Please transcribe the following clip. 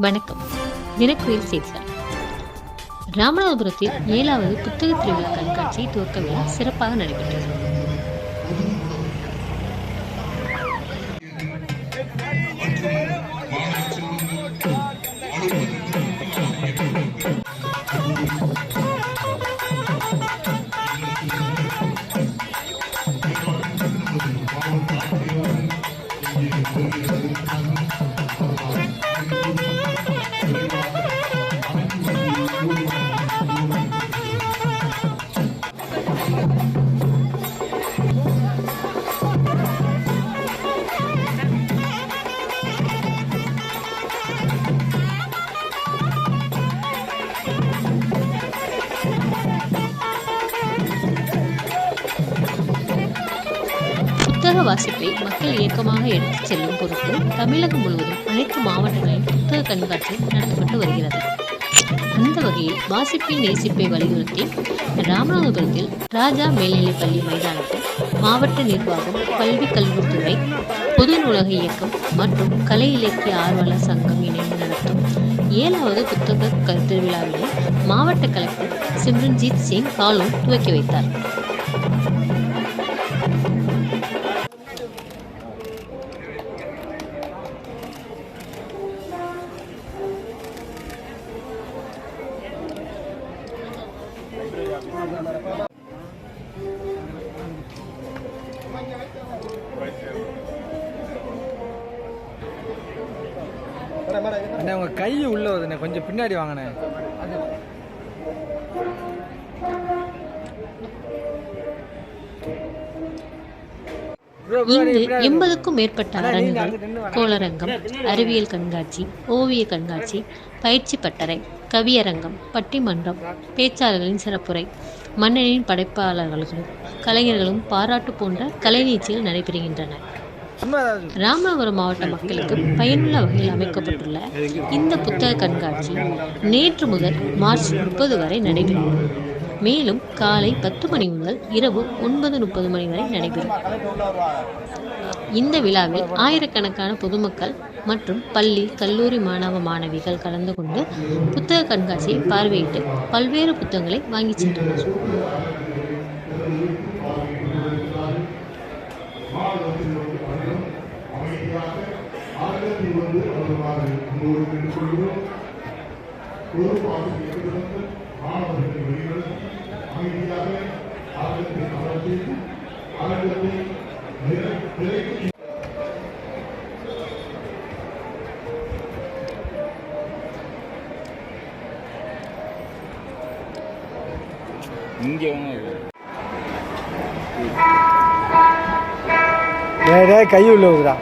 வணக்கம். தினக்குயில் செய்திகள். ராமநாதபுரத்தில் 7வது புத்தக திருவிழா கண்காட்சி துவக்க விழா சிறப்பாக நடைபெற்றது. புத்தக வாசிப்பை மக்கள் இயக்கமாக எடுத்துச் செல்லும் பொருட்டு தமிழகம் முழுவதும் அனைத்து மாவட்டங்களிலும் புத்தக கண்காட்சி நடத்தப்பட்டு வருகிறது. அந்த வகையில் வாசிப்பை நேசிப்பை வலியுறுத்தி ராமநாதபுரத்தில் ராஜா மேல்நிலைப்பள்ளி மைதானத்தில் மாவட்ட நிர்வாகம், கல்வி கல்வித்துறை, பொது நூலக இயக்கம் மற்றும் கலை இலக்கிய ஆர்வலர் சங்கம் இணைந்து நடத்தும் 7வது புத்தக திருவிழாவினை மாவட்ட கலெக்டர் சிம்ரன்ஜித் சிங் காலூன் துவக்கி வைத்தார். அண்ணே உங்க கை உள்ள வருதுண்ணே, கொஞ்சம் பின்னாடி வாங்கண்ணே. இங்கு 80க்கும் மேற்பட்ட அரங்குகள், கோளரங்கம், அறிவியல் கண்காட்சி, ஓவிய கண்காட்சி, பயிற்சி பட்டறை, கவியரங்கம், பட்டிமன்றம், பேச்சாளர்களின் சிறப்புரை, மன்னனின் படைப்பாளர்களும் கலைஞர்களும் பாராட்டு போன்ற கலை நிகழ்ச்சிகள் நடைபெறுகின்றன. ராமநாதபுரம் மாவட்ட மக்களுக்கு பயனுள்ள வகையில் அமைக்கப்பட்டுள்ள இந்த புத்தக கண்காட்சி நேற்று முதல் மார்ச் 30 வரை நடைபெறும். மேலும் காலை 10 மணி முதல் இரவு 9:30 மணி வரை நடைபெறும். இந்த விழாவில் ஆயிரக்கணக்கான பொதுமக்கள் மற்றும் பள்ளி, கல்லூரி மாணவ மாணவிகள் கலந்து கொண்டு புத்தக கண்காட்சியை பார்வையிட்டு பல்வேறு புத்தகங்களை வாங்கி சென்றனர். கை உள்ள வருதா?